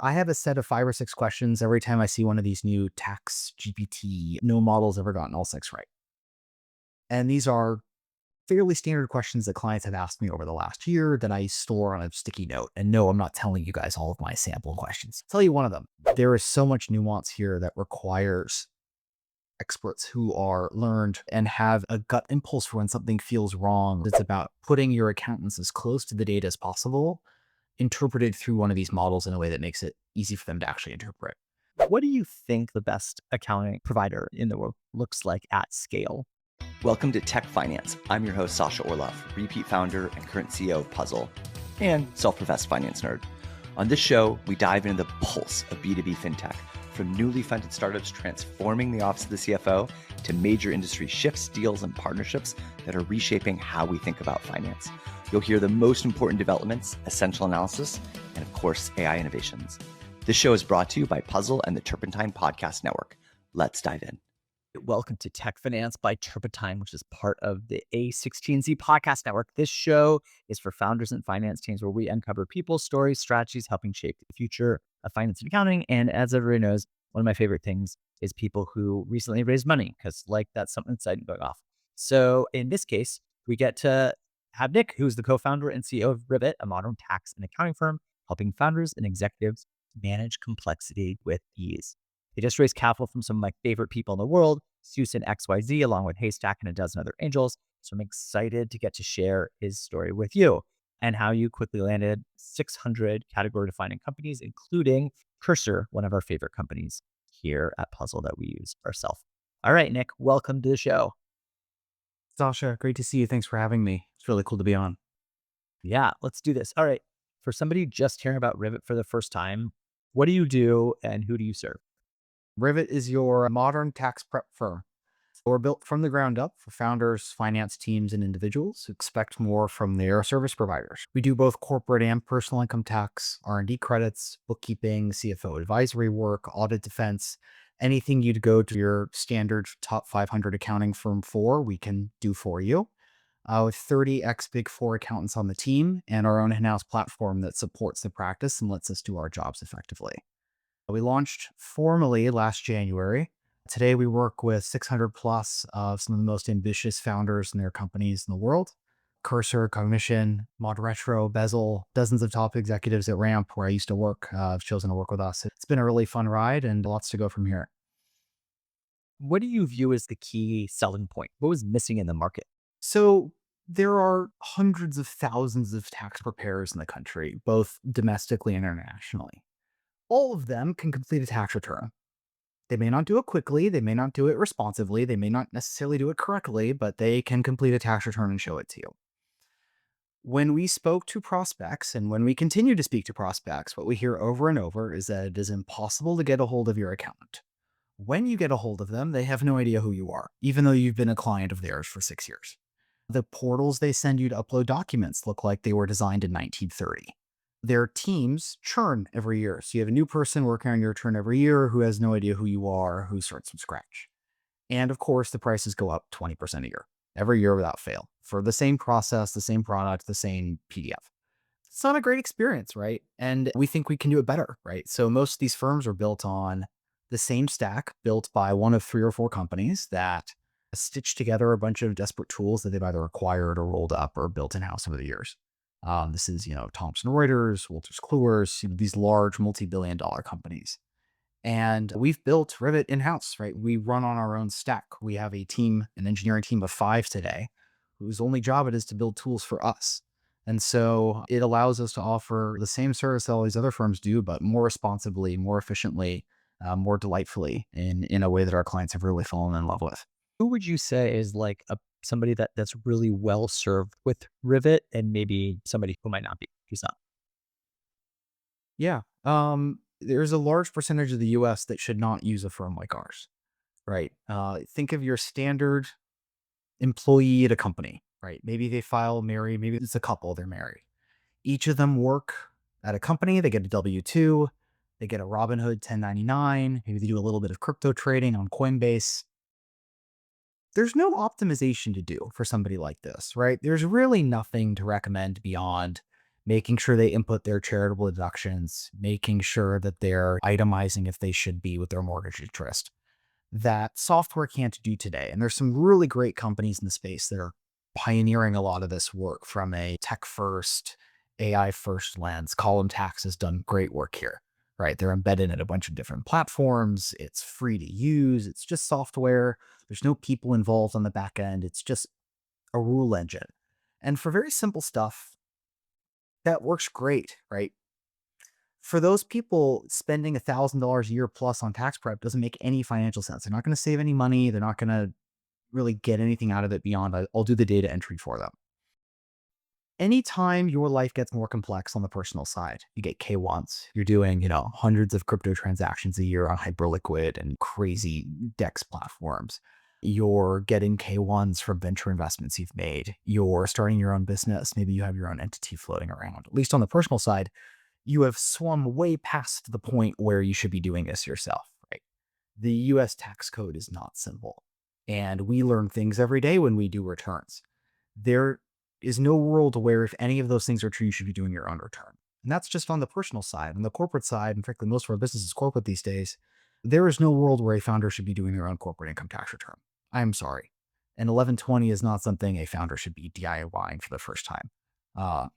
I have a set of 5 or 6 questions every time I see one of these new tax GPT. No model's ever gotten all six right. And these are fairly standard questions that clients have asked me over the last year that I store on a sticky note. And no, I'm not telling you guys all of my sample questions. I'll tell you one of them. There is so much nuance here that requires experts who are learned and have a gut impulse for when something feels wrong. It's about putting your accountants as close to the data as possible, interpreted through one of these models in a way that makes it easy for them to actually interpret. What do you think the best accounting provider in the world looks like at scale? Welcome to Tech Finance. I'm your host, Sasha Orloff, repeat founder and current CEO of Puzzle, and self-professed finance nerd. On this show, we dive into the pulse of B2B fintech, from newly funded startups transforming the office of the CFO to major industry shifts, deals, and partnerships that are reshaping how we think about finance. You'll hear the most important developments, essential analysis, and of course, AI innovations. This show is brought to you by Puzzle and the Turpentine Podcast Network. Let's dive in. Welcome to Tech Finance by Turpentine, which is part of the A16Z Podcast Network. This show is for founders and finance teams where we uncover people, stories, strategies, helping shape the future of finance and accounting. And as everyone knows, one of my favorite things is people who recently raised money, because that's something exciting going off. So in this case, we get to have Nick, who's the co-founder and CEO of Rivet, a modern tax and accounting firm, helping founders and executives manage complexity with ease. They just raised capital from some of my favorite people in the world, Seuss and XYZ, along with Haystack and a dozen other angels. So I'm excited to get to share his story with you and how you quickly landed 600 category defining companies, including Cursor, one of our favorite companies here at Puzzle that we use ourselves. All right, Nick, welcome to the show. Sasha, great to see you. Thanks for having me. It's really cool to be on. Yeah, let's do this. All right. For somebody just hearing about Rivet for the first time, what do you do and who do you serve? Rivet is your modern tax prep firm. We're built from the ground up for founders, finance teams, and individuals who expect more from their service providers. We do both corporate and personal income tax, R&D credits, bookkeeping, CFO advisory work, audit defense, anything you'd go to your standard top 500 accounting firm for, we can do for you. With 30 Big Four accountants on the team and our own in-house platform that supports the practice and lets us do our jobs effectively. We launched formally last January. Today, we work with 600 plus of some of the most ambitious founders and their companies in the world. Cursor, Cognition, ModRetro, Bezel, dozens of top executives at Ramp, where I used to work, have chosen to work with us. It's been a really fun ride and lots to go from here. What do you view as the key selling point? What was missing in the market? So there are hundreds of thousands of tax preparers in the country, both domestically and internationally. All of them can complete a tax return. They may not do it quickly, they may not do it responsively, they may not necessarily do it correctly, but they can complete a tax return and show it to you. When we spoke to prospects, and when we continue to speak to prospects, what we hear over and over is that it is impossible to get a hold of your accountant. When you get a hold of them, they have no idea who you are, even though you've been a client of theirs for 6 years. The portals they send you to upload documents look like they were designed in 1930. Their teams churn every year. So you have a new person working on your return every year who has no idea who you are, who starts from scratch. And of course, the prices go up 20% a year, every year without fail, for the same process, the same product, the same PDF. It's not a great experience, right? And we think we can do it better, right? So most of these firms are built on the same stack, built by one of 3 or 4 companies that stitched together a bunch of desperate tools that they've either acquired or rolled up or built in-house over the years. This is, Thomson Reuters, Wolters Kluwer's, these large multi-billion-dollar companies. And we've built Rivet in-house, right? We run on our own stack. We have a team, an engineering team of 5 today, whose only job it is to build tools for us. And so it allows us to offer the same service that all these other firms do, but more responsibly, more efficiently, more delightfully in a way that our clients have really fallen in love with. Who would you say is like somebody that's really well served with Rivet and maybe somebody who might not be, who's not? Yeah. There's a large percentage of the US that should not use a firm like ours, right? Think of your standard employee at a company, right? Maybe they file married, maybe it's a couple, they're married. Each of them work at a company, they get a W-2, they get a Robinhood 1099, maybe they do a little bit of crypto trading on Coinbase. There's no optimization to do for somebody like this, right? There's really nothing to recommend beyond making sure they input their charitable deductions, making sure that they're itemizing if they should be with their mortgage interest. That software can't do today. And there's some really great companies in the space that are pioneering a lot of this work from a tech first, AI first lens. Column Tax has done great work here, right? They're embedded in a bunch of different platforms. It's free to use. It's just software. There's no people involved on the back end. It's just a rule engine. And for very simple stuff, that works great, right? For those people, spending $1,000 a year plus on tax prep doesn't make any financial sense. They're not going to save any money. They're not going to really get anything out of it beyond I'll do the data entry for them. Anytime your life gets more complex on the personal side, you get K1s. You're doing, hundreds of crypto transactions a year on Hyperliquid and crazy DEX platforms. You're getting K1s from venture investments you've made. You're starting your own business. Maybe you have your own entity floating around. At least on the personal side, you have swum way past the point where you should be doing this yourself, right? The US tax code is not simple. And we learn things every day when we do returns. There is no world where if any of those things are true, you should be doing your own return. And that's just on the personal side. On the corporate side, and frankly, most of our business is corporate these days, there is no world where a founder should be doing their own corporate income tax return. I'm sorry. And 1120 is not something a founder should be DIYing for the first time.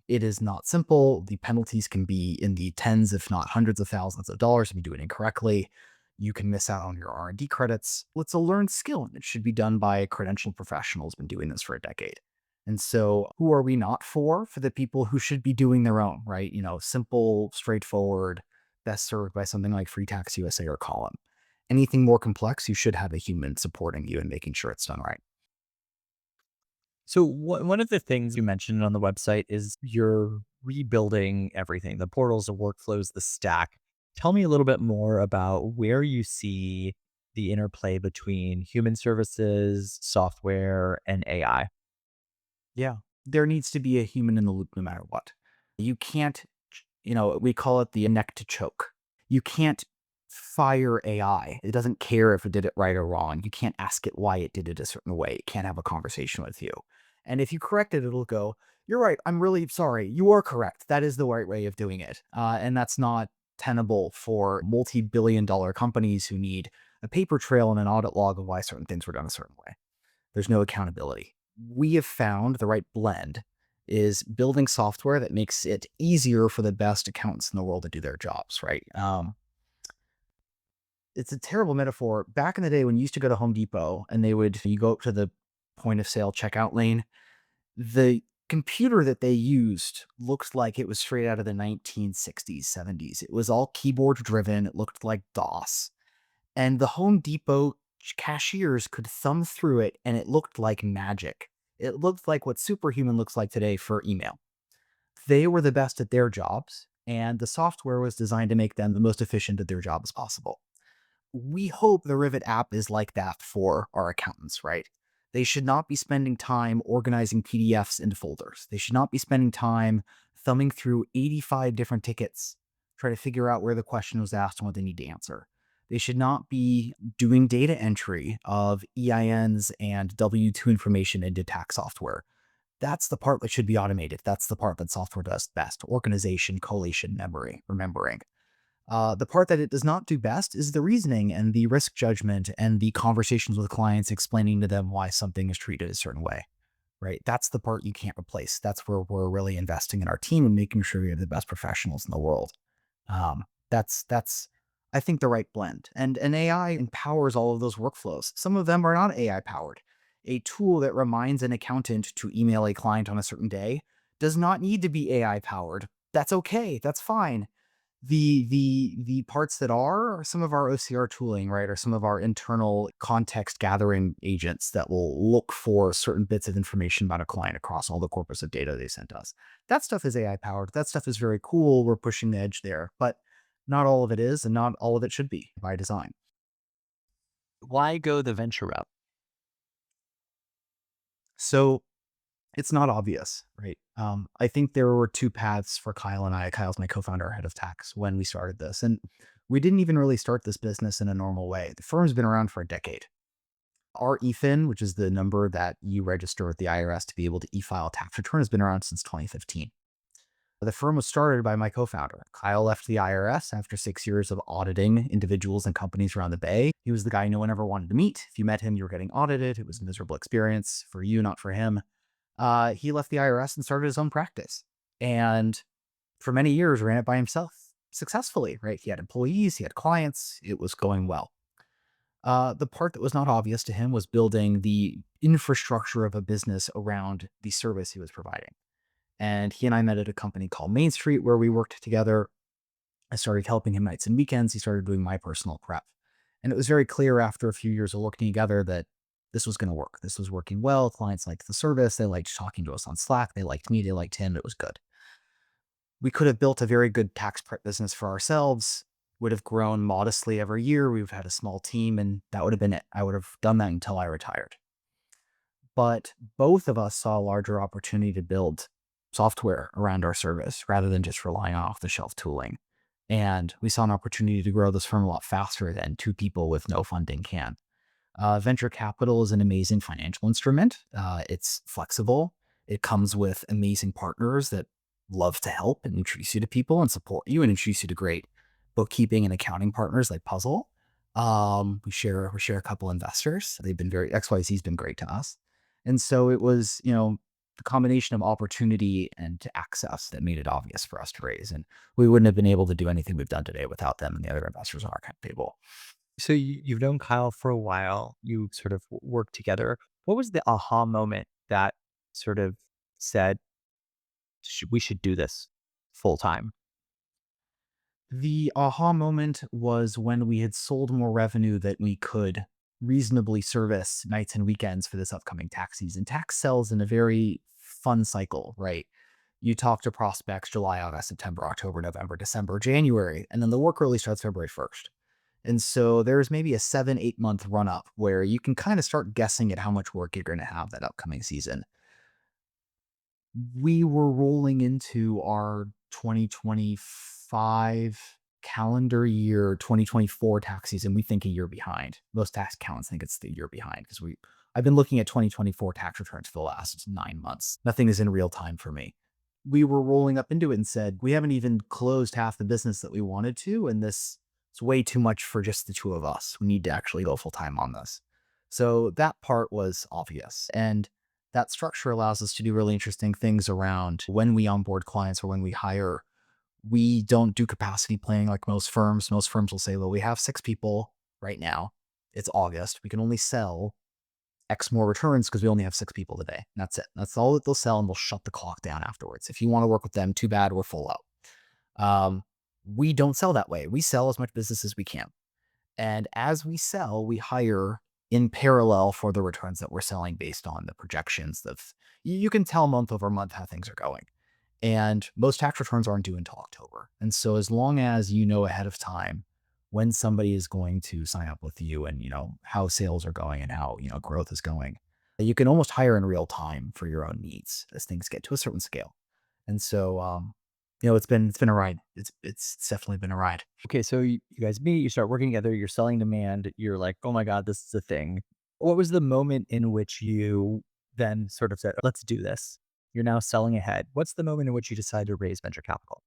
It is not simple. The penalties can be in the tens, if not hundreds of thousands of dollars if you do it incorrectly. You can miss out on your R&D credits. Well, it's a learned skill, and it should be done by a credentialed professional who's been doing this for a decade. And so who are we not for? For the people who should be doing their own, right? Simple, straightforward, best served by something like Free Tax USA or Column. Anything more complex, you should have a human supporting you and making sure it's done right. So one of the things you mentioned on the website is you're rebuilding everything, the portals, the workflows, the stack. Tell me a little bit more about where you see the interplay between human services, software, and AI. Yeah. There needs to be a human in the loop no matter what. You can't, we call it the neck to choke. You can't fire AI. It doesn't care if it did it right or wrong. You can't ask it why it did it a certain way. It can't have a conversation with you. And if you correct it, it'll go, "You're right. I'm really sorry. You are correct. That is the right way of doing it." And that's not tenable for multi-billion-dollar companies who need a paper trail and an audit log of why certain things were done a certain way. There's no accountability. We have found the right blend is building software that makes it easier for the best accountants in the world to do their jobs, right? It's a terrible metaphor. Back in the day when you used to go to Home Depot and you go up to the point of sale checkout lane, the computer that they used looked like it was straight out of the 1960s, 70s. It was all keyboard driven. It looked like DOS. And the Home Depot cashiers could thumb through it and it looked like magic. It looked like what Superhuman looks like today for email. They were the best at their jobs, and the software was designed to make them the most efficient at their job as possible. We hope the Rivet app is like that for our accountants, right? They should not be spending time organizing PDFs into folders. They should not be spending time thumbing through 85 different tickets, trying to figure out where the question was asked and what they need to answer. They should not be doing data entry of EINs and W-2 information into tax software. That's the part that should be automated. That's the part that software does best. Organization, collation, memory, remembering. The part that it does not do best is the reasoning and the risk judgment and the conversations with clients explaining to them why something is treated a certain way, right? That's the part you can't replace. That's where we're really investing in our team and making sure we have the best professionals in the world. That's I think the right blend. And AI empowers all of those workflows. Some of them are not AI powered. A tool that reminds an accountant to email a client on a certain day does not need to be AI powered. That's okay. That's fine. The parts that are some of our OCR tooling, right, or some of our internal context gathering agents that will look for certain bits of information about a client across all the corpus of data they sent us. That stuff is AI powered. That stuff is very cool. We're pushing the edge there, but not all of it is, and not all of it should be by design. Why go the venture route? So it's not obvious, right? I think there were two paths for Kyle and I. Kyle's my co-founder, head of tax, when we started this. And we didn't even really start this business in a normal way. The firm's been around for a decade. Our EFIN, which is the number that you register with the IRS to be able to e-file a tax return, has been around since 2015. The firm was started by my co-founder. Kyle left the IRS after 6 years of auditing individuals and companies around the Bay. He was the guy no one ever wanted to meet. If you met him, you were getting audited. It was a miserable experience for you, not for him. He left the IRS and started his own practice. And for many years, ran it by himself successfully, right? He had employees, he had clients, it was going well. The part that was not obvious to him was building the infrastructure of a business around the service he was providing. And he and I met at a company called Main Street where we worked together. I started helping him nights and weekends. He started doing my personal prep. And it was very clear after a few years of working together that this was going to work. This was working well. Clients liked the service. They liked talking to us on Slack. They liked me. They liked him. It was good. We could have built a very good tax prep business for ourselves, would have grown modestly every year. We've had a small team, and that would have been it. I would have done that until I retired. But both of us saw a larger opportunity to build software around our service rather than just relying on off-the-shelf tooling. And we saw an opportunity to grow this firm a lot faster than two people with no funding can. Venture capital is an amazing financial instrument. It's flexible. It comes with amazing partners that love to help and introduce you to people and support you and introduce you to great bookkeeping and accounting partners like Puzzle. We share a couple investors. They've been XYZ's been great to us. And so it was, the combination of opportunity and access that made it obvious for us to raise. And we wouldn't have been able to do anything we've done today without them and the other investors on our cap table. So you've known Kyle for a while. You sort of worked together. What was the aha moment that sort of said, we should do this full time? The aha moment was when we had sold more revenue that we could reasonably service nights and weekends for this upcoming tax season. Tax sells in a very fun cycle, right? You talk to prospects July, August, September, October, November, December, January, and then the work really starts February 1st. And so there's maybe a 7-8 month run up where you can kind of start guessing at how much work you're going to have that upcoming season. We were rolling into our 2025 calendar year, 2024 tax season. We think a year behind. Most tax accountants think it's the year behind because I've been looking at 2024 tax returns for the last 9 months. Nothing is in real time for me. We were rolling up into it and said, we haven't even closed half the business that we wanted to, and this is way too much for just the two of us. We need to actually go full time on this. So that part was obvious. And that structure allows us to do really interesting things around when we onboard clients or when we hire. We don't do capacity planning like most firms. Most firms will say, well, we have 6 people right now. It's August. We can only sell X more returns because we only have 6 people today. And that's it. That's all that they'll sell, and they'll shut the clock down afterwards. If you want to work with them, too bad, we're full out. We don't sell that way. We sell as much business as we can. And as we sell, we hire in parallel for the returns that we're selling based on the projections of, you can tell month over month how things are going. And most tax returns aren't due until October. And so as long as you know ahead of time when somebody is going to sign up with you and, how sales are going and how, growth is going, you can almost hire in real time for your own needs as things get to a certain scale. And so, it's been a ride. It's definitely been a ride. Okay, so you guys meet, you start working together, you're selling demand, you're like, oh my God, this is a thing. What was the moment in which you then sort of said, let's do this? You're now selling ahead. What's the moment in which you decide to raise venture capital?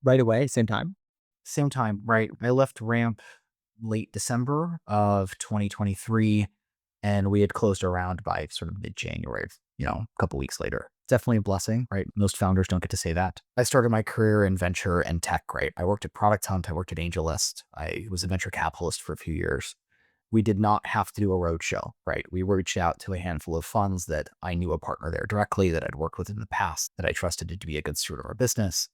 Right away, same time? Same time, right? I left Ramp late December of 2023, and we had closed a round by sort of mid-January, a couple weeks later. Definitely a blessing, right? Most founders don't get to say that. I started my career in venture and tech, right? I worked at Product Hunt. I worked at AngelList. I was a venture capitalist for a few years. We did not have to do a roadshow, right? We reached out to a handful of funds that I knew a partner there directly that I'd worked with in the past, that I trusted to be a good steward of our business,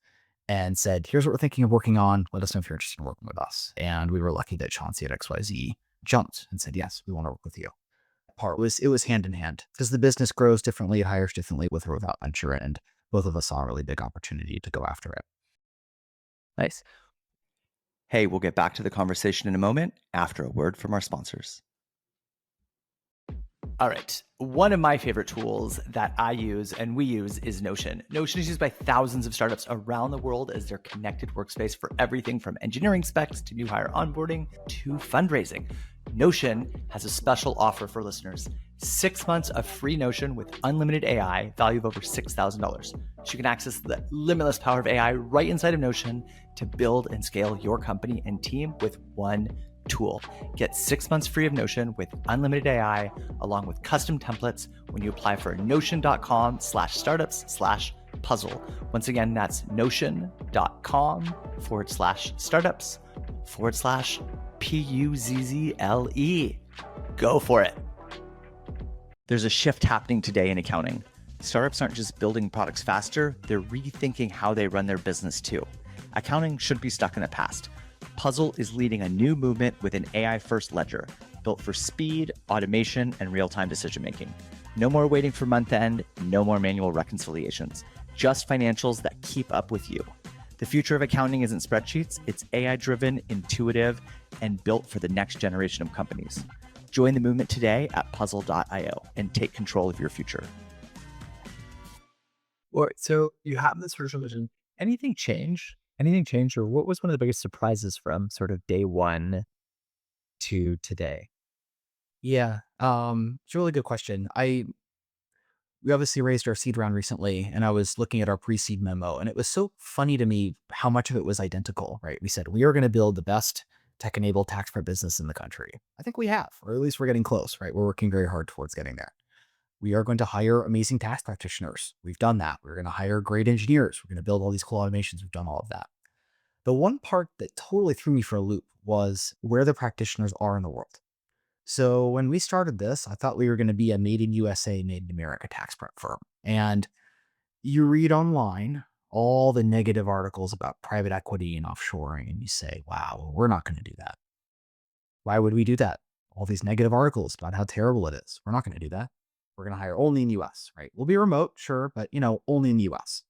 and said, here's what we're thinking of working on. Let us know if you're interested in working with us. And we were lucky that Chauncey at XYZ jumped and said, yes, we want to work with you. It was hand in hand because the business grows differently, it hires differently with or without venture, and both of us saw a really big opportunity to go after it. Nice. Hey, we'll get back to the conversation in a moment after a word from our sponsors. All right. One of my favorite tools that I use and we use is Notion. Notion is used by thousands of startups around the world as their connected workspace for everything from engineering specs to new hire onboarding to fundraising. Notion has a special offer for listeners. 6 months of free Notion with unlimited AI, value of over $6,000. So you can access the limitless power of AI right inside of Notion to build and scale your company and team with one tool. Get 6 months free of Notion with unlimited AI, along with custom templates when you apply for notion.com/startups/puzzle. Once again, that's notion.com/startups/puzzle. Go for it. There's a shift happening today in accounting. Startups aren't just building products faster, they're rethinking how they run their business too. Accounting shouldn't be stuck in the past. Puzzle is leading a new movement with an AI-first ledger, built for speed, automation, and real-time decision-making. No more waiting for month end, no more manual reconciliations, just financials that keep up with you. The future of accounting isn't spreadsheets, it's AI-driven, intuitive, and built for the next generation of companies. Join the movement today at puzzle.io and take control of your future. Or so you have this virtual vision. Anything change? Anything change, or what was one of the biggest surprises from sort of day one to today? Yeah, it's a really good question. We obviously raised our seed round recently, and I was looking at our pre-seed memo, and it was so funny to me how much of it was identical, right? We said, we are going to build the best tech-enabled tax prep business in the country. I think we have, or at least we're getting close, right? We're working very hard towards getting there. We are going to hire amazing tax practitioners. We've done that. We're going to hire great engineers. We're going to build all these cool automations. We've done all of that. The one part that totally threw me for a loop was where the practitioners are in the world. So when we started this, I thought we were going to be a made in USA, made in America tax prep firm. And you read online all the negative articles about private equity and offshoring, and you say, wow, well, we're not going to do that. Why would we do that? All these negative articles about how terrible it is. We're not going to do that. We're going to hire only in US, right? We'll be remote, sure, but only in the US.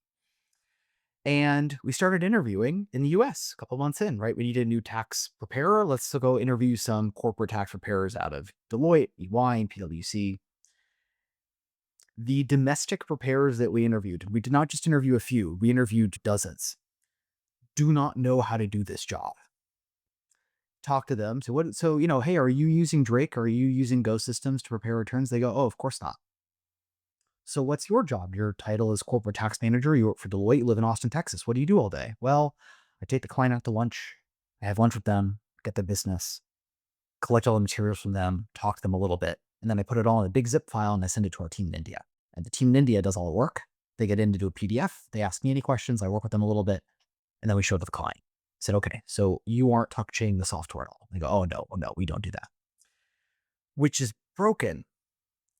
And we started interviewing in the US a couple months in, right? We needed a new tax preparer. Let's go interview some corporate tax preparers out of Deloitte, EY, and PwC. The domestic preparers that we interviewed, we did not just interview a few, we interviewed dozens, do not know how to do this job. Talk to them. Hey, are you using Drake? Are you using Go systems to prepare returns? They go, oh, of course not. So what's your job? Your title is corporate tax manager. You work for Deloitte. You live in Austin, Texas. What do you do all day? Well, I take the client out to lunch. I have lunch with them, get the business, collect all the materials from them, talk to them a little bit. And then I put it all in a big zip file and I send it to our team in India. And the team in India does all the work. They get in to do a PDF. They ask me any questions. I work with them a little bit. And then we show it to the client. I said, okay, so you aren't touching the software at all. They go, oh no, we don't do that. Which is broken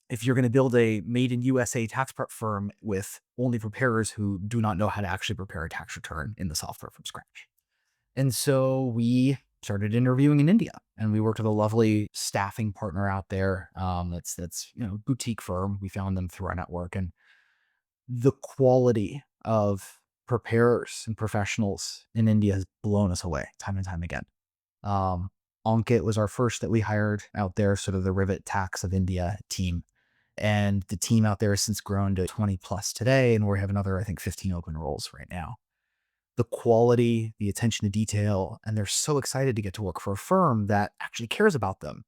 if you're going to build a made in USA tax prep firm with only preparers who do not know how to actually prepare a tax return in the software from scratch. And so we started interviewing in India, and we worked with a lovely staffing partner out there. That's boutique firm. We found them through our network, and the quality of preparers and professionals in India has blown us away time and time again. Ankit was our first that we hired out there, sort of the Rivet tax of India team. And the team out there has since grown to 20 plus today, and we have another, I think, 15 open roles right now. The quality, the attention to detail, and they're so excited to get to work for a firm that actually cares about them.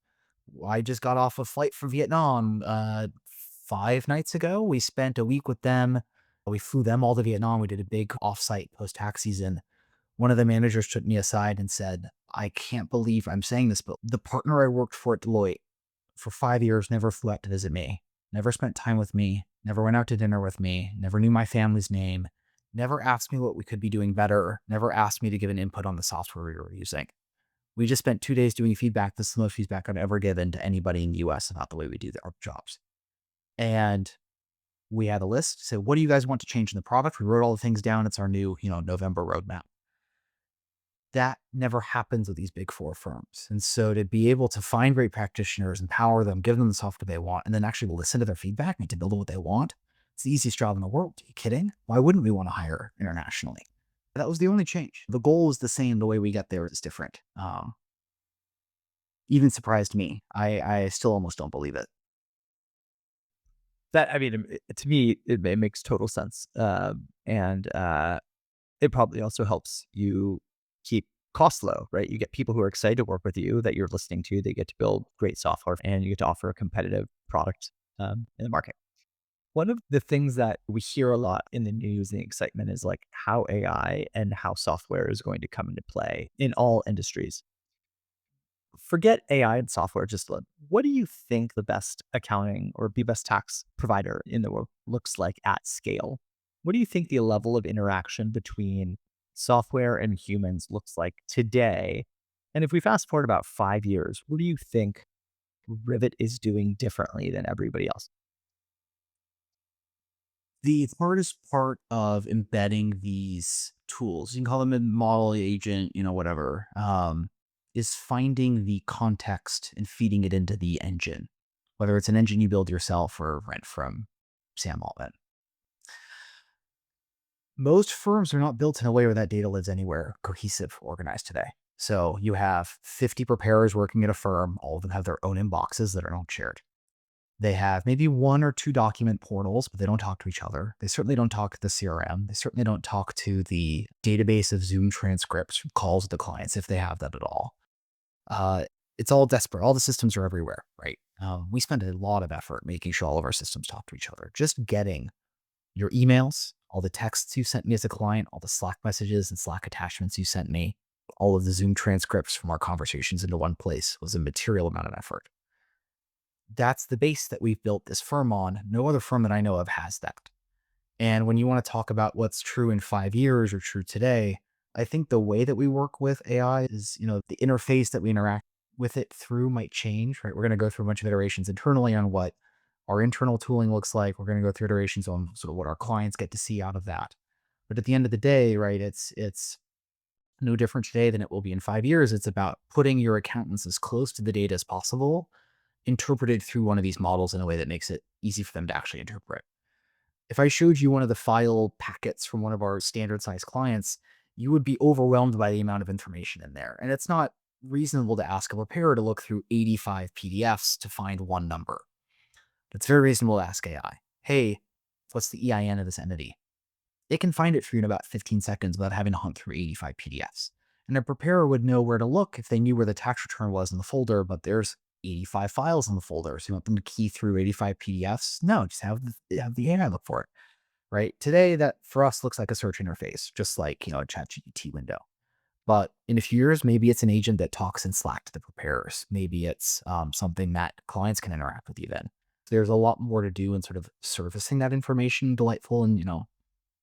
I just got off a flight from Vietnam 5 nights ago. We spent a week with them. We flew them all to Vietnam. We did a big offsite post-tax season. One of the managers took me aside and said, I can't believe I'm saying this, but the partner I worked for at Deloitte for 5 years never flew out to visit me, never spent time with me, never went out to dinner with me, never knew my family's name, never asked me what we could be doing better, never asked me to give an input on the software we were using. We just spent 2 days doing feedback. This is the most feedback I've ever given to anybody in the US about the way we do our jobs. And we had a list, said, what do you guys want to change in the product? We wrote all the things down. It's our new, November roadmap. That never happens with these big four firms. And so to be able to find great practitioners, empower them, give them the software they want, and then actually listen to their feedback and to build what they want, it's the easiest job in the world. Are you kidding? Why wouldn't we want to hire internationally? That was the only change. The goal is the same. The way we get there is different. Even surprised me. I still almost don't believe it. To me, it makes total sense. And it probably also helps you keep costs low, right? You get people who are excited to work with you that you're listening to. They get to build great software and you get to offer a competitive product in the market. One of the things that we hear a lot in the news and the excitement is like how AI and how software is going to come into play in all industries. Forget AI and software, just what do you think the best accounting or the best tax provider in the world looks like at scale? What do you think the level of interaction between software and humans looks like today? And if we fast forward about 5 years, what do you think Rivet is doing differently than everybody else? The hardest part of embedding these tools, you can call them a model agent, whatever, is finding the context and feeding it into the engine, whether it's an engine you build yourself or rent from Sam Altman. Most firms are not built in a way where that data lives anywhere cohesive, organized today. So you have 50 preparers working at a firm. All of them have their own inboxes that are not shared. They have maybe one or two document portals, but they don't talk to each other. They certainly don't talk to the CRM. They certainly don't talk to the database of Zoom transcripts from calls with the clients, if they have that at all. Uh, it's all desperate. All the systems are everywhere, right? We spend a lot of effort making sure all of our systems talk to each other. Just getting your emails, all the texts you sent me as a client, all the Slack messages and Slack attachments you sent me, all of the Zoom transcripts from our conversations into one place was a material amount of effort. That's the base that we've built this firm on. No other firm that I know of has that. And when you want to talk about what's true in 5 years or true today, I think the way that we work with AI is, the interface that we interact with it through might change, right? We're going to go through a bunch of iterations internally on what our internal tooling looks like. We're going to go through iterations on sort of what our clients get to see out of that. But at the end of the day, right, it's no different today than it will be in 5 years. It's about putting your accountants as close to the data as possible, interpreted through one of these models in a way that makes it easy for them to actually interpret. If I showed you one of the file packets from one of our standard size clients, you would be overwhelmed by the amount of information in there. And it's not reasonable to ask a preparer to look through 85 PDFs to find one number. It's very reasonable to ask AI, hey, what's the EIN of this entity? It can find it for you in about 15 seconds without having to hunt through 85 PDFs. And a preparer would know where to look if they knew where the tax return was in the folder, but there's 85 files in the folder. So you want them to key through 85 PDFs? No, just have the AI look for it, right? Today, that for us looks like a search interface, just like, a ChatGPT window. But in a few years, maybe it's an agent that talks in Slack to the preparers. Maybe it's something that clients can interact with you then. There's a lot more to do in sort of servicing that information in delightful and,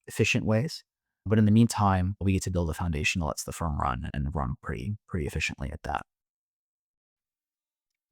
efficient ways. But in the meantime, we get to build a foundation that lets the firm run and run pretty efficiently at that.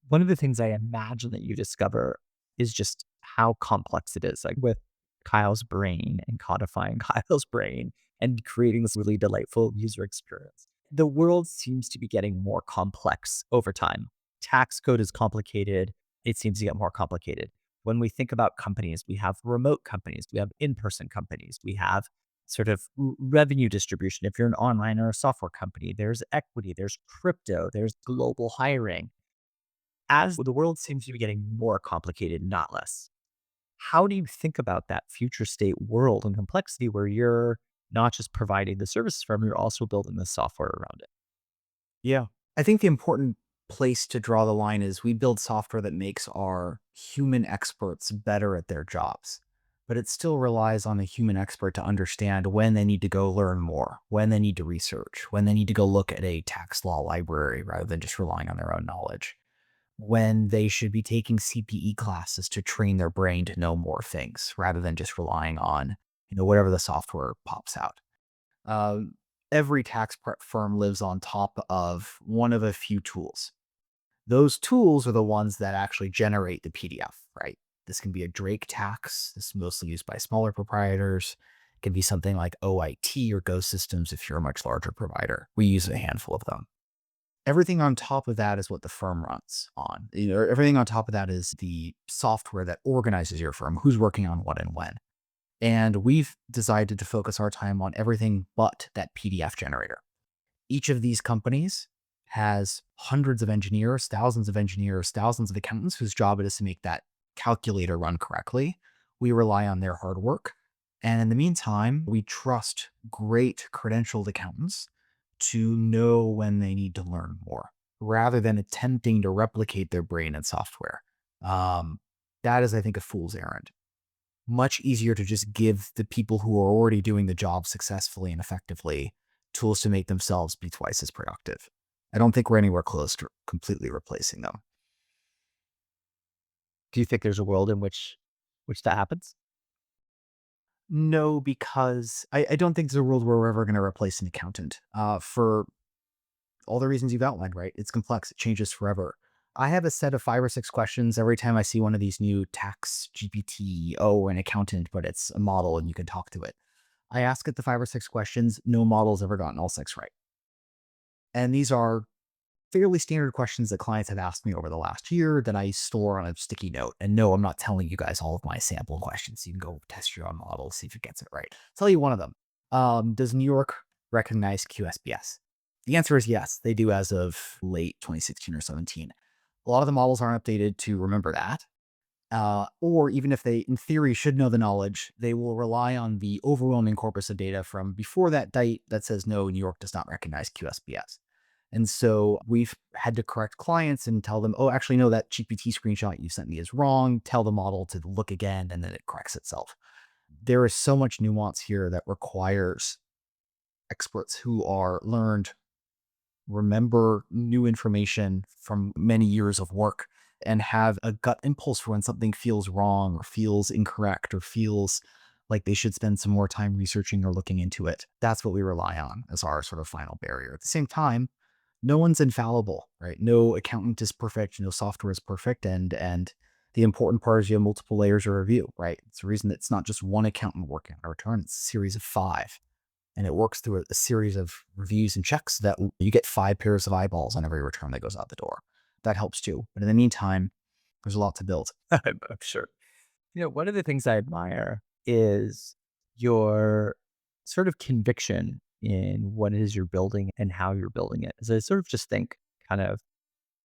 One of the things I imagine that you discover is just how complex it is, like with Kyle's brain and codifying Kyle's brain and creating this really delightful user experience. The world seems to be getting more complex over time. Tax code is complicated. It seems to get more complicated. When we think about companies, we have remote companies, we have in-person companies, we have sort of revenue distribution. If you're an online or a software company, there's equity, there's crypto, there's global hiring. As the world seems to be getting more complicated, not less, how do you think about that future state world and complexity where you're not just providing the services firm, you're also building the software around it? Yeah. I think the important place to draw the line is we build software that makes our human experts better at their jobs. But it still relies on the human expert to understand when they need to go learn more, when they need to research, when they need to go look at a tax law library rather than just relying on their own knowledge, when they should be taking CPE classes to train their brain to know more things rather than just relying on, whatever the software pops out. Um, every tax prep firm lives on top of one of a few tools. Those tools are the ones that actually generate the PDF, right? This can be a Drake tax. This is mostly used by smaller proprietors. It can be something like OIT or Go Systems if you're a much larger provider. We use a handful of them. Everything on top of that is what the firm runs on. Everything on top of that is the software that organizes your firm, who's working on what and when. And we've decided to focus our time on everything but that PDF generator. Each of these companies has hundreds of engineers, thousands of accountants whose job it is to make that calculator run correctly. We rely on their hard work. And in the meantime, we trust great credentialed accountants to know when they need to learn more rather than attempting to replicate their brain in software. Um, that is, I think, a fool's errand. Much easier to just give the people who are already doing the job successfully and effectively tools to make themselves be twice as productive. I don't think we're anywhere close to completely replacing them. Do you think there's a world in which that happens? No, because I don't think there's a world where we're ever going to replace an accountant for all the reasons you've outlined, right? It's complex. It changes forever. I have a set of 5 or 6 questions every time I see one of these new tax GPT. Oh, an accountant, but it's a model and you can talk to it. I ask it the 5 or 6 questions. No model's ever gotten all 6 right. And these are fairly standard questions that clients have asked me over the last year that I store on a sticky note. And no, I'm not telling you guys all of my sample questions. You can go test your own model, see if it gets it right. I'll tell you one of them. Does New York recognize QSBS? The answer is yes, they do as of late 2016 or 17. A lot of the models aren't updated to remember that. Or even if they, in theory, should know the knowledge, they will rely on the overwhelming corpus of data from before that date that says, no, New York does not recognize QSBS. And so we've had to correct clients and tell them, oh, actually, no, that GPT screenshot you sent me is wrong. Tell the model to look again, and then it corrects itself. There is so much nuance here that requires experts who are learned, remember new information from many years of work, and have a gut impulse for when something feels wrong or feels incorrect or feels like they should spend some more time researching or looking into it. That's what we rely on as our sort of final barrier. At the same time, no one's infallible, right? No accountant is perfect, no software is perfect, and the important part is you have multiple layers of review, right? It's the reason that it's not just one accountant working on a return, it's a series of 5. And it works through a series of reviews and checks that you get 5 pairs of eyeballs on every return that goes out the door. That helps too. But in the meantime, there's a lot to build. I'm sure. One of the things I admire is your sort of conviction in what it is you're building and how you're building it. As I sort of just think, kind of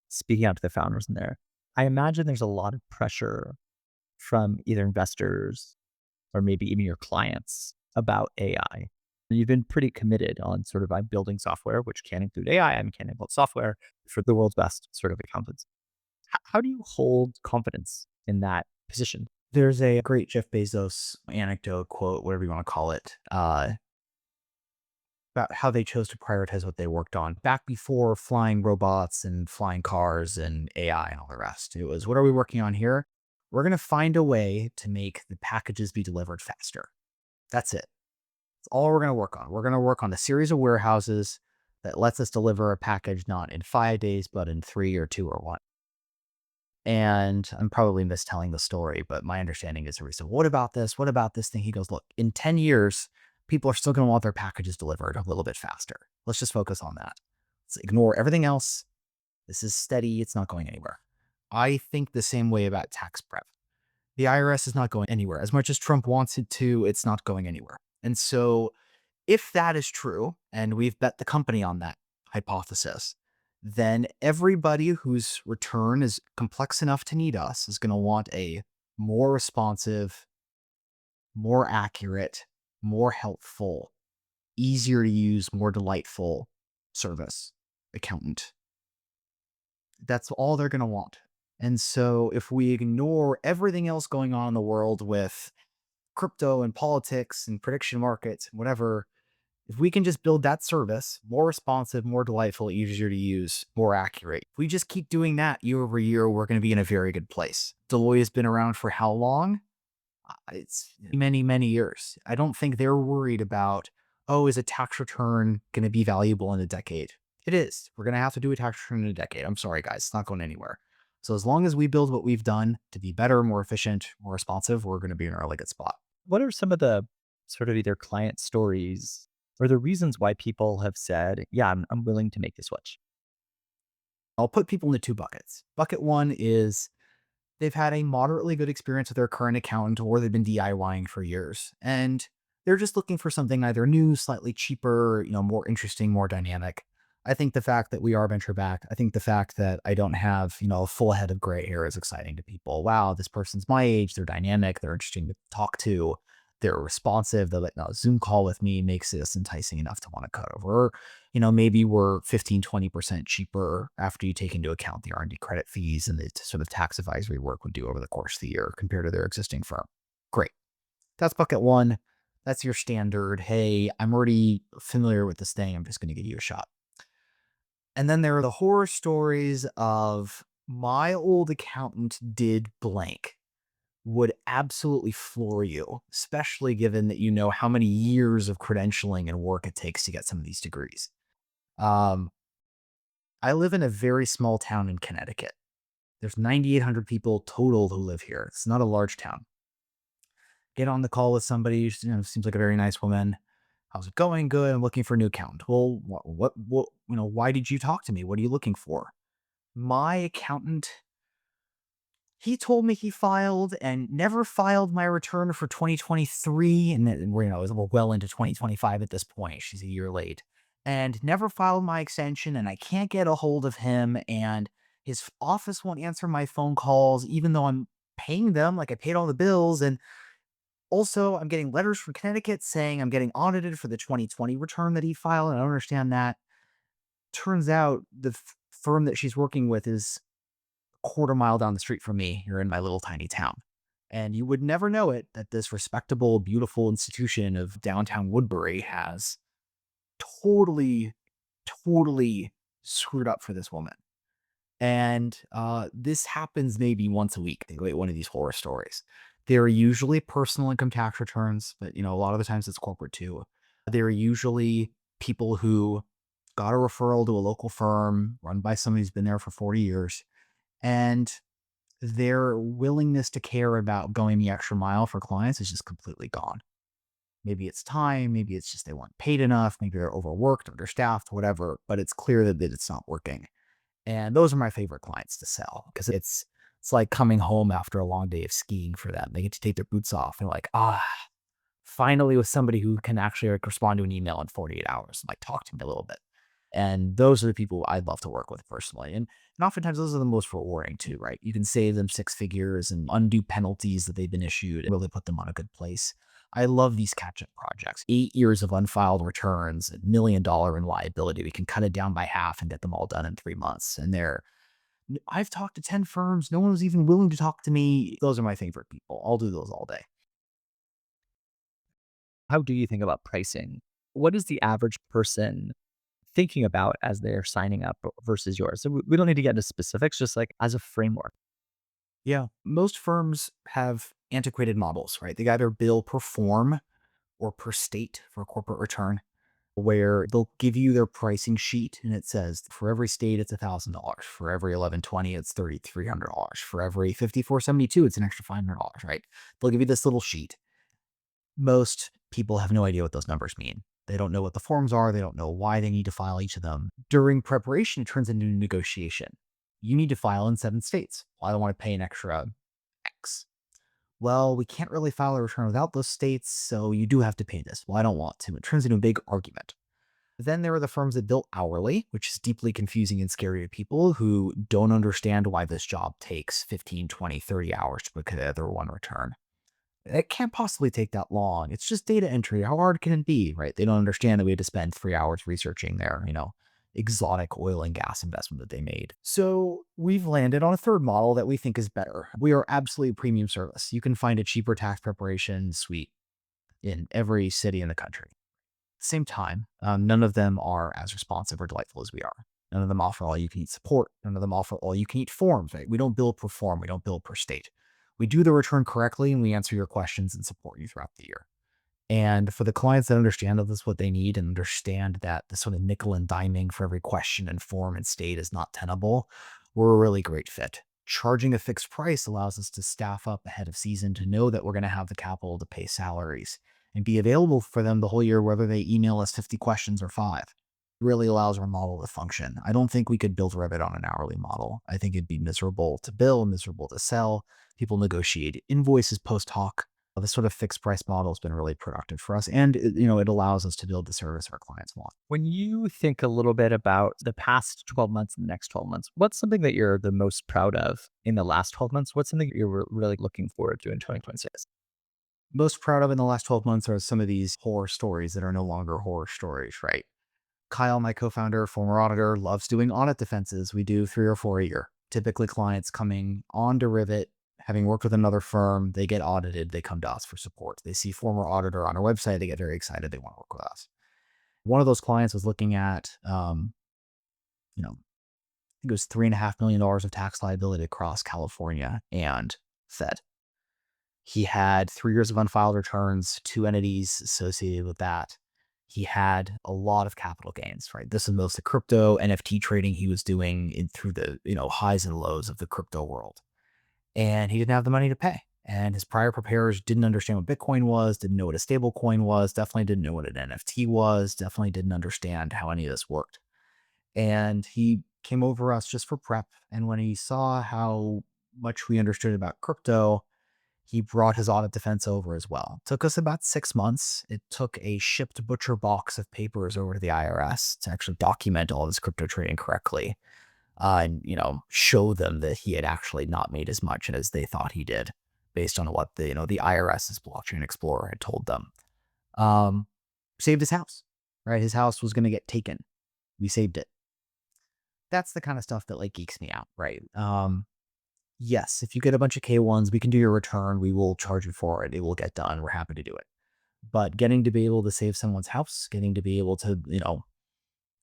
speaking out to the founders in there, I imagine there's a lot of pressure from either investors or maybe even your clients about AI. You've been pretty committed on sort of I'm building software, which can include AI. I can build software for the world's best sort of accountants. How do you hold confidence in that position? There's a great Jeff Bezos anecdote, quote, whatever you want to call it, about how they chose to prioritize what they worked on back before flying robots and flying cars and AI and all the rest. It was, what are we working on here? We're going to find a way to make the packages be delivered faster. That's it. That's all we're going to work on. We're going to work on a series of warehouses that lets us deliver a package not in 5 days, but in 3 or 2 or 1. And I'm probably mistelling the story, but my understanding is he said, what about this? What about this thing? He goes, look, in 10 years, people are still going to want their packages delivered a little bit faster. Let's just focus on that. Let's ignore everything else. This is steady. It's not going anywhere. I think the same way about tax prep. The IRS is not going anywhere. As much as Trump wants it to, it's not going anywhere. And so if that is true, and we've bet the company on that hypothesis, then everybody whose return is complex enough to need us is going to want a more responsive, more accurate, more helpful, easier to use, more delightful service accountant. That's all they're going to want. And so if we ignore everything else going on in the world with crypto and politics and prediction markets, whatever, if we can just build that service, more responsive, more delightful, easier to use, more accurate, if we just keep doing that year over year, we're going to be in a very good place. Deloitte has been around for how long? It's many, many years. I don't think they're worried about, oh, is a tax return going to be valuable in a decade? It is. We're going to have to do a tax return in a decade. I'm sorry, guys. It's not going anywhere. So as long as we build what we've done to be better, more efficient, more responsive, we're going to be in a really good spot. What are some of the sort of either client stories or the reasons why people have said, yeah, I'm willing to make the switch? I'll put people into 2 buckets. Bucket 1 is they've had a moderately good experience with their current accountant or they've been DIYing for years. And they're just looking for something either new, slightly cheaper, more interesting, more dynamic. I think the fact that we are venture backed, I think the fact that I don't have, a full head of gray hair is exciting to people. Wow, this person's my age, they're dynamic, they're interesting to talk to. they're responsive. They're like, no, Zoom call with me makes this enticing enough to want to cut over. Or, maybe we're 15-20% cheaper after you take into account the R&D credit fees and the sort of tax advisory work would do over the course of the year compared to their existing firm. Great. That's bucket one. That's your standard. Hey, I'm already familiar with this thing. I'm just going to give you a shot. And then there are the horror stories of my old accountant did blank would absolutely floor you, especially given that you know how many years of credentialing and work it takes to get some of these degrees. Um, I live in a very small town in Connecticut. There's 9,800 people total who live here. It's not a large town. Get on the call with somebody, seems like a very nice woman. How's it going? Good. I'm looking for a new accountant. Well, why did you talk to me? What are you looking for? My accountant, he told me he filed and never filed my return for 2023. And we're, we're well into 2025 at this point. She's a year late and never filed my extension. And I can't get a hold of him. And his office won't answer my phone calls, even though I'm paying them. Like I paid all the bills. And also, I'm getting letters from Connecticut saying I'm getting audited for the 2020 return that he filed. And I don't understand that. Turns out the firm that she's working with is a quarter mile down the street from me here in my little tiny town. And you would never know it that this respectable, beautiful institution of downtown Woodbury has totally, totally screwed up for this woman. And this happens maybe once a week. They get one of these horror stories. They're usually personal income tax returns, but a lot of the times it's corporate too. They're usually people who got a referral to a local firm run by somebody who's been there for 40 years. And their willingness to care about going the extra mile for clients is just completely gone. Maybe it's time, maybe it's just they weren't paid enough, maybe they're overworked, understaffed, whatever, but it's clear that it's not working. And those are my favorite clients to sell because it's like coming home after a long day of skiing for them. They get to take their boots off and like, finally with somebody who can actually respond to an email in 48 hours, like talk to me a little bit. And those are the people I'd love to work with personally. And oftentimes those are the most rewarding too, right? You can save them 6 figures and undo penalties that they've been issued and really put them on a good place. I love these catch-up projects. 8 years of unfiled returns, $1 million in liability. We can cut it down by half and get them all done in 3 months. And I've talked to 10 firms. No one was even willing to talk to me. Those are my favorite people. I'll do those all day. How do you think about pricing? What is the average person thinking about as they're signing up versus yours? So we don't need to get into specifics, just like as a framework. Yeah. Most firms have antiquated models, right? They either bill per form or per state for a corporate return, where they'll give you their pricing sheet and it says for every state it's $1,000, for every 1120 it's $3,300, for every 5472 it's an extra $500, right? They'll give you this little sheet. Most people have no idea what those numbers mean. They don't know what the forms are. They don't know why they need to file each of them. During preparation, it turns into a negotiation. You need to file in 7 states. Well, I don't want to pay an extra X. Well, we can't really file a return without those states, so you do have to pay this. Well, I don't want to. It turns into a big argument. Then there are the firms that bill hourly, which is deeply confusing and scary to people who don't understand why this job takes 15, 20, 30 hours to put together one return. It can't possibly take that long. It's just data entry. How hard can it be, right? They don't understand that we had to spend 3 hours researching their, exotic oil and gas investment that they made. So we've landed on a third model that we think is better. We are absolutely premium service. You can find a cheaper tax preparation suite in every city in the country. At the same time, none of them are as responsive or delightful as we are. None of them offer all you can eat support. None of them offer all you can eat forms, right? We don't bill per form. We don't bill per state. We do the return correctly and we answer your questions and support you throughout the year. And for the clients that understand that this is what they need and understand that the sort of nickel and diming for every question and form and state is not tenable, we're a really great fit. Charging a fixed price allows us to staff up ahead of season to know that we're going to have the capital to pay salaries and be available for them the whole year, whether they email us 50 questions or 5. Really allows our model to function. I don't think we could build Rivet on an hourly model. I think it'd be miserable to bill, miserable to sell. People negotiate invoices post hoc. This sort of fixed price model has been really productive for us. And, it allows us to build the service our clients want. When you think a little bit about the past 12 months and the next 12 months, what's something that you're the most proud of in the last 12 months? What's something that you're really looking forward to in 2026? most proud of in the last 12 months are some of these horror stories that are no longer horror stories, right? Kyle, my co-founder, former auditor, loves doing audit defenses. We do 3 or 4 a year. Typically clients coming on to Rivet, having worked with another firm, they get audited, they come to us for support. They see former auditor on our website, they get very excited, they want to work with us. One of those clients was looking at, I think it was $3.5 million of tax liability across California and Fed. He had 3 years of unfiled returns, 2 entities associated with that. He had a lot of capital gains, right? This is mostly crypto, NFT trading he was doing through the, highs and lows of the crypto world. And he didn't have the money to pay. And his prior preparers didn't understand what Bitcoin was, didn't know what a stable coin was, definitely didn't know what an NFT was, definitely didn't understand how any of this worked. And he came over us just for prep. And when he saw how much we understood about crypto, he brought his audit defense over as well. It took us about 6 months. It took a shipped butcher box of papers over to the IRS to actually document all this crypto trading correctly, and show them that he had actually not made as much as they thought he did, based on what the IRS's blockchain explorer had told them. Saved his house, right? His house was going to get taken. We saved it. That's the kind of stuff that like geeks me out, right? Yes, if you get a bunch of K1s, we can do your return. We will charge you for it. It will get done. We're happy to do it. But getting to be able to save someone's house, getting to be able to,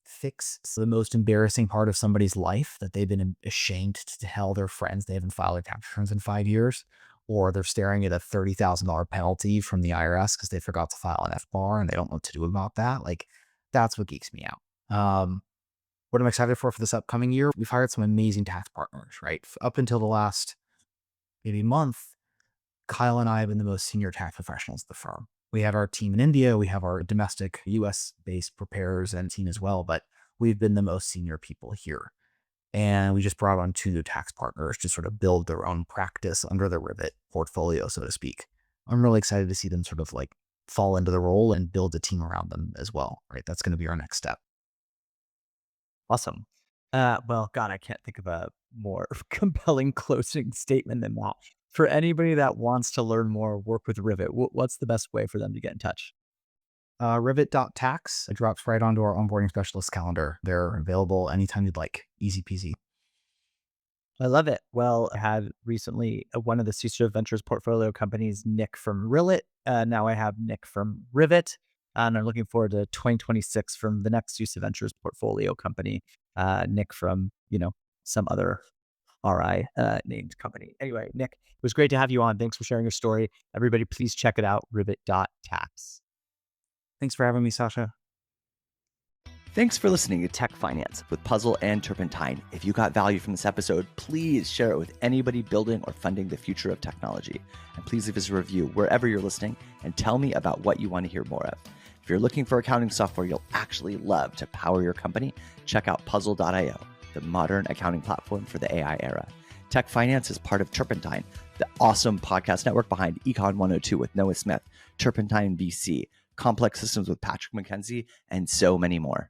fix the most embarrassing part of somebody's life that they've been ashamed to tell their friends they haven't filed their tax returns in 5 years, or they're staring at a $30,000 penalty from the IRS because they forgot to file an FBAR and they don't know what to do about that. Like, that's what geeks me out. What I'm excited for this upcoming year, we've hired some amazing tax partners, right? Up until the last maybe month, Kyle and I have been the most senior tax professionals at the firm. We have our team in India, we have our domestic US-based preparers and team as well, but we've been the most senior people here. And we just brought on 2 new tax partners to sort of build their own practice under the Rivet portfolio, so to speak. I'm really excited to see them sort of like fall into the role and build a team around them as well, right? That's going to be our next step. Awesome. Well, God, I can't think of a more compelling closing statement than that. For anybody that wants to learn more, work with Rivet, what's the best way for them to get in touch? Rivet.tax drops right onto our onboarding specialist calendar. They're available anytime you'd like. Easy peasy. I love it. Well, I had recently one of the CSO Ventures portfolio companies, Nick from Rivet. Now I have Nick from Rivet. And I'm looking forward to 2026 from the next CSO Ventures portfolio company, Nick from, some other RI named company. Anyway, Nick, it was great to have you on. Thanks for sharing your story. Everybody, please check it out, rivet.tax. Thanks for having me, Sasha. Thanks for listening to Tech Finance with Puzzle and Turpentine. If you got value from this episode, please share it with anybody building or funding the future of technology. And please leave us a review wherever you're listening and tell me about what you want to hear more of. If you're looking for accounting software you'll actually love to power your company, check out puzzle.io, the modern accounting platform for the AI era. Tech Finance is part of Turpentine, the awesome podcast network behind Econ 102 with Noah Smith, Turpentine VC, Complex Systems with Patrick McKenzie, and so many more.